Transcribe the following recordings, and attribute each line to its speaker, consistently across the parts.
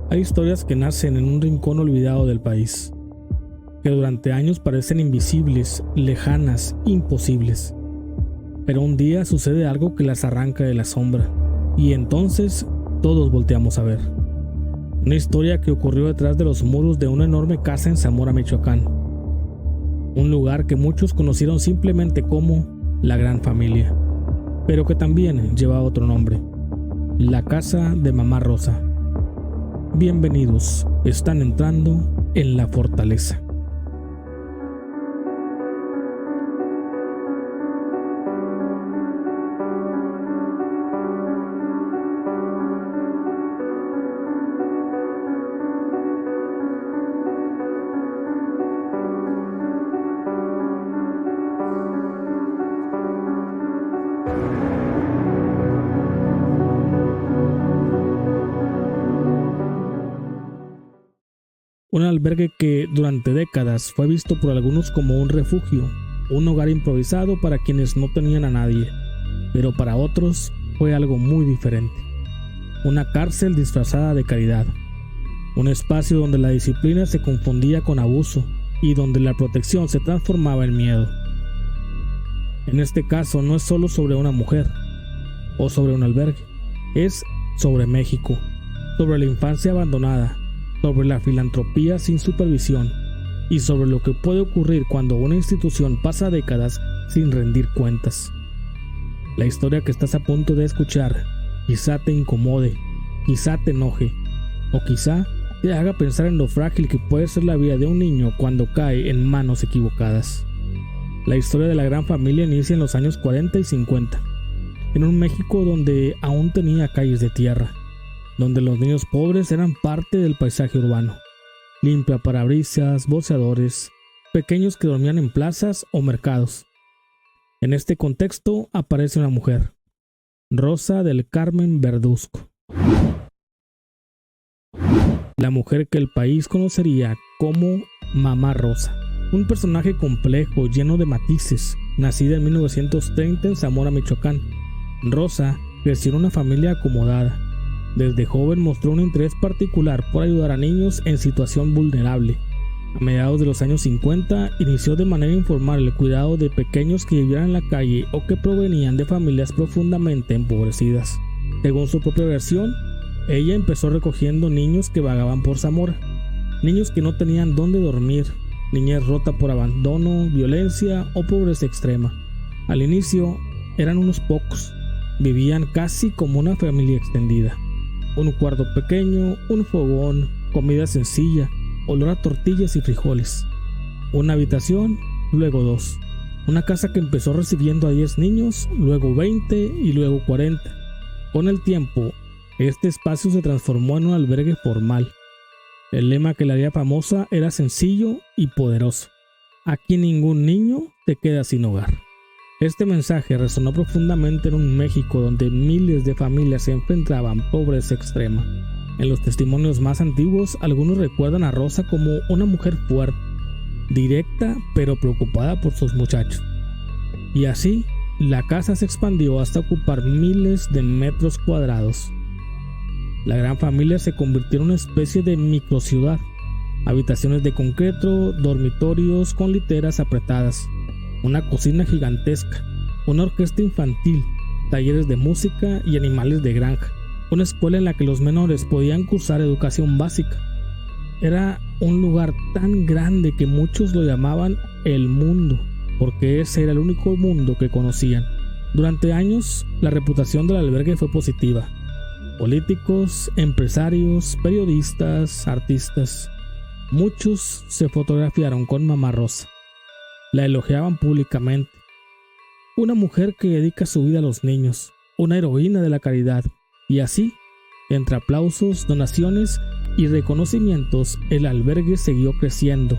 Speaker 1: Hay historias que nacen en un rincón olvidado del país, que durante años parecen invisibles, lejanas, imposibles. Pero un día sucede algo que las arranca de la sombra, y entonces todos volteamos a ver. Una historia que ocurrió detrás de los muros de una enorme casa en Zamora, Michoacán. Un lugar que muchos conocieron simplemente como la Gran Familia, pero que también llevaba otro nombre: la casa de Mamá Rosa. Bienvenidos, están entrando en La Fortaleza. Un albergue que durante décadas fue visto por algunos como un refugio, un hogar improvisado para quienes no tenían a nadie, pero para otros fue algo muy diferente. Una cárcel disfrazada de caridad, un espacio donde la disciplina se confundía con abuso y donde la protección se transformaba en miedo. En este caso no es solo sobre una mujer o sobre un albergue, es sobre México, sobre la infancia abandonada, sobre la filantropía sin supervisión y sobre lo que puede ocurrir cuando una institución pasa décadas sin rendir cuentas. La historia que estás a punto de escuchar quizá te incomode, quizá te enoje o quizá te haga pensar en lo frágil que puede ser la vida de un niño cuando cae en manos equivocadas. La historia de la Gran Familia inicia en los años 40 y 50, en un México donde aún tenía calles de tierra, donde los niños pobres eran parte del paisaje urbano. Limpiaparabrisas, boceadores, pequeños que dormían en plazas o mercados. En este contexto aparece una mujer, Rosa del Carmen Verduzco. La mujer que el país conocería como Mamá Rosa. Un personaje complejo, lleno de matices, nacida en 1930 en Zamora, Michoacán. Rosa creció en una familia acomodada. Desde joven mostró un interés particular por ayudar a niños en situación vulnerable. A mediados de los años 50 inició de manera informal el cuidado de pequeños que vivían en la calle o que provenían de familias profundamente empobrecidas. Según su propia versión, ella empezó recogiendo niños que vagaban por Zamora, niños que no tenían dónde dormir, niñez rota por abandono, violencia o pobreza extrema. Al inicio eran unos pocos, vivían casi como una familia extendida. Un cuarto pequeño, un fogón, comida sencilla, olor a tortillas y frijoles. Una habitación, luego 2. Una casa que empezó recibiendo a 10 niños, luego 20 y luego 40. Con el tiempo, este espacio se transformó en un albergue formal. El lema que la haría famosa era sencillo y poderoso: aquí ningún niño te queda sin hogar. Este mensaje resonó profundamente en un México donde miles de familias se enfrentaban a pobreza extrema. En los testimonios más antiguos, algunos recuerdan a Rosa como una mujer fuerte, directa pero preocupada por sus muchachos. Y así, la casa se expandió hasta ocupar miles de metros cuadrados. La Gran Familia se convirtió en una especie de microciudad. Habitaciones de concreto, dormitorios con literas apretadas, una cocina gigantesca, una orquesta infantil, talleres de música y animales de granja, una escuela en la que los menores podían cursar educación básica. Era un lugar tan grande que muchos lo llamaban el mundo, porque ese era el único mundo que conocían. Durante años, la reputación del albergue fue positiva. Políticos, empresarios, periodistas, artistas, muchos se fotografiaron con Mamá Rosa. La elogiaban públicamente. Una mujer que dedica su vida a los niños, una heroína de la caridad. Y así, entre aplausos, donaciones y reconocimientos, el albergue siguió creciendo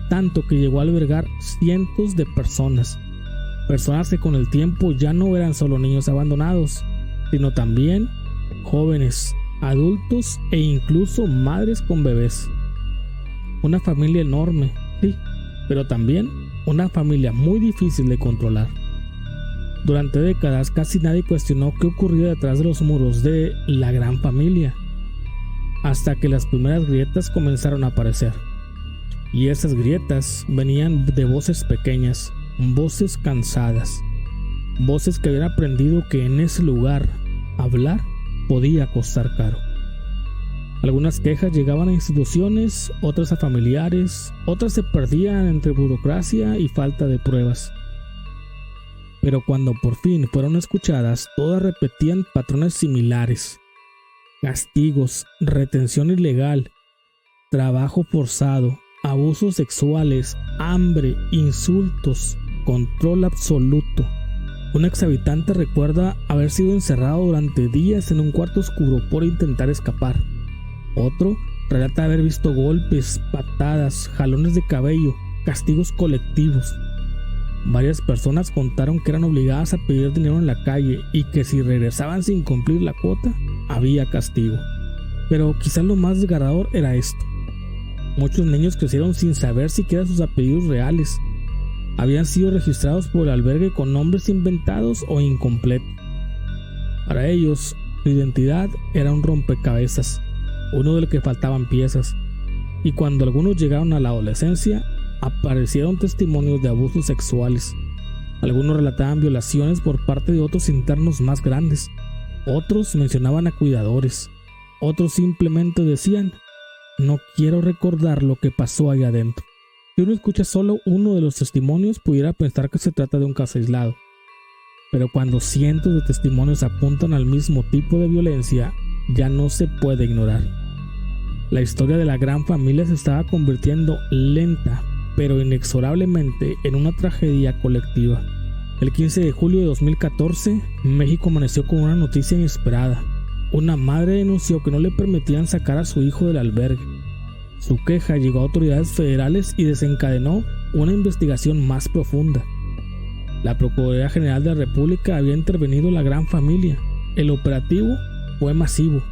Speaker 1: tanto que llegó a albergar cientos de personas que con el tiempo ya no eran solo niños abandonados, sino también jóvenes, adultos e incluso madres con bebés. Una familia enorme, sí, pero también una familia muy difícil de controlar. Durante décadas casi nadie cuestionó qué ocurría detrás de los muros de la Gran Familia. hasta que las primeras grietas comenzaron a aparecer. Y esas grietas venían de voces pequeñas, voces cansadas, voces que habían aprendido que en ese lugar hablar podía costar caro. Algunas quejas llegaban a instituciones, otras a familiares, otras se perdían entre burocracia y falta de pruebas. Pero cuando por fin fueron escuchadas, todas repetían patrones similares: castigos, retención ilegal, trabajo forzado, abusos sexuales, hambre, insultos, control absoluto. Un exhabitante recuerda haber sido encerrado durante días en un cuarto oscuro por intentar escapar. Otro relata haber visto golpes, patadas, jalones de cabello, castigos colectivos. Varias personas contaron que eran obligadas a pedir dinero en la calle y que si regresaban sin cumplir la cuota, había castigo. Pero quizás lo más desgarrador era esto: muchos niños crecieron sin saber siquiera sus apellidos reales. Habían sido registrados por el albergue con nombres inventados o incompletos. Para ellos, su identidad era un rompecabezas, uno del que faltaban piezas. Y cuando algunos llegaron a la adolescencia, aparecieron testimonios de abusos sexuales. Algunos relataban violaciones por parte de otros internos más grandes. Otros mencionaban a cuidadores. Otros simplemente decían: no quiero recordar lo que pasó allá adentro. Si uno escucha solo uno de los testimonios, pudiera pensar que se trata de un caso aislado. Pero cuando cientos de testimonios apuntan al mismo tipo de violencia, ya no se puede ignorar. La historia de la gran familia se estaba convirtiendo lenta, pero inexorablemente, en una tragedia colectiva. El 15 de julio de 2014, México amaneció con una noticia inesperada. Una madre denunció que no le permitían sacar a su hijo del albergue. Su queja llegó a autoridades federales y desencadenó una investigación más profunda. La Procuraduría General de la República había intervenido en la gran familia. El operativo fue masivo.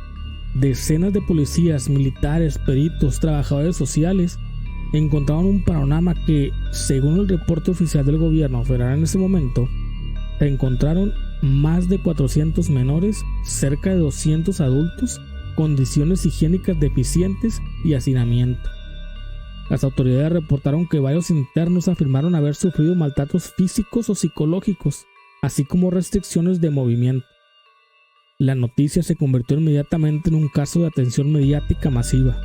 Speaker 1: Decenas de policías, militares, peritos, trabajadores sociales encontraron un panorama que, según el reporte oficial del gobierno federal en ese momento, se encontraron más de 400 menores, cerca de 200 adultos, condiciones higiénicas deficientes y hacinamiento. Las autoridades reportaron que varios internos afirmaron haber sufrido maltratos físicos o psicológicos, así como restricciones de movimiento. La noticia se convirtió inmediatamente en un caso de atención mediática masiva.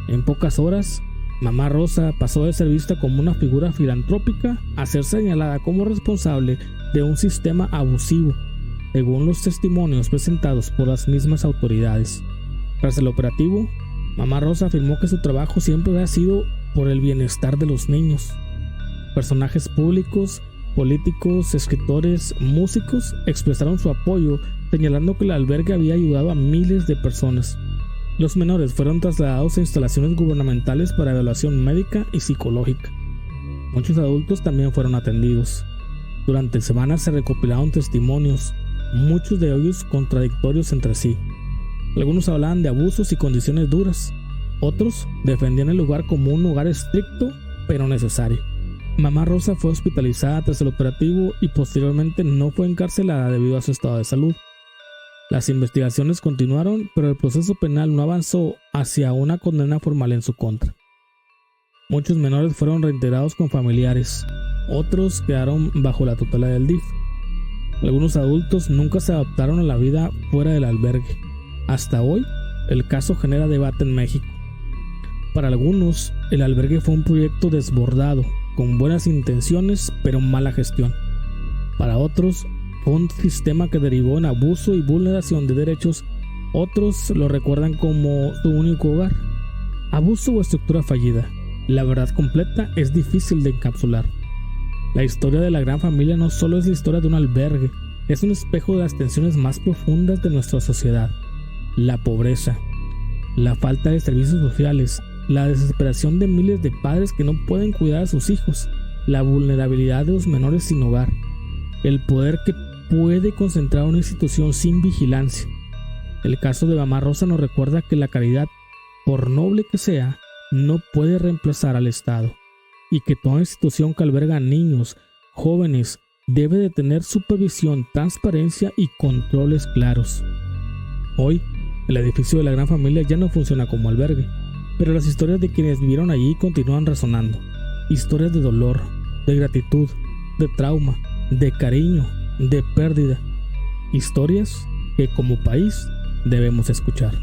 Speaker 1: En pocas horas, Mamá Rosa pasó de ser vista como una figura filantrópica a ser señalada como responsable de un sistema abusivo, según los testimonios presentados por las mismas autoridades. Tras el operativo, Mamá Rosa afirmó que su trabajo siempre había sido por el bienestar de los niños. Personajes públicos, políticos, escritores, músicos expresaron su apoyo, señalando que el albergue había ayudado a miles de personas. Los menores fueron trasladados a instalaciones gubernamentales para evaluación médica y psicológica. Muchos adultos también fueron atendidos. Durante semanas se recopilaron testimonios, muchos de ellos contradictorios entre sí. Algunos hablaban de abusos y condiciones duras. Otros defendían el lugar como un lugar estricto, pero necesario. Mamá Rosa fue hospitalizada tras el operativo y posteriormente no fue encarcelada debido a su estado de salud. Las investigaciones continuaron, pero el proceso penal no avanzó hacia una condena formal en su contra. Muchos menores fueron reintegrados con familiares, otros quedaron bajo la tutela del DIF. Algunos adultos nunca se adaptaron a la vida fuera del albergue. Hasta hoy, el caso genera debate en México. Para algunos, el albergue fue un proyecto desbordado, con buenas intenciones, pero mala gestión. Para otros, fue un sistema que derivó en abuso y vulneración de derechos. Otros lo recuerdan como su único hogar. Abuso o estructura fallida. La verdad completa es difícil de encapsular. La historia de la gran familia no solo es la historia de un albergue, es un espejo de las tensiones más profundas de nuestra sociedad. La pobreza, la falta de servicios sociales, la desesperación de miles de padres que no pueden cuidar a sus hijos, la vulnerabilidad de los menores sin hogar, el poder que puede concentrar una institución sin vigilancia. El caso de Mamá Rosa nos recuerda que la caridad, por noble que sea, no puede reemplazar al Estado, y que toda institución que alberga a niños, jóvenes, debe de tener supervisión, transparencia y controles claros. Hoy, El edificio de la Gran Familia ya no funciona como albergue, pero las historias de quienes vivieron allí continúan resonando. Historias de dolor, de gratitud, de trauma, de cariño, de pérdida. Historias que como país debemos escuchar.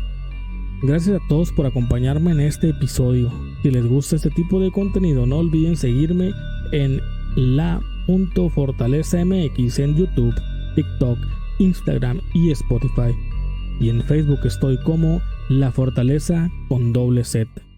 Speaker 1: Gracias a todos por acompañarme en este episodio. Si les gusta este tipo de contenido, no olviden seguirme en la.fortalezamx en YouTube, TikTok, Instagram y Spotify. Y en Facebook estoy como La Fortaleza con doble Z.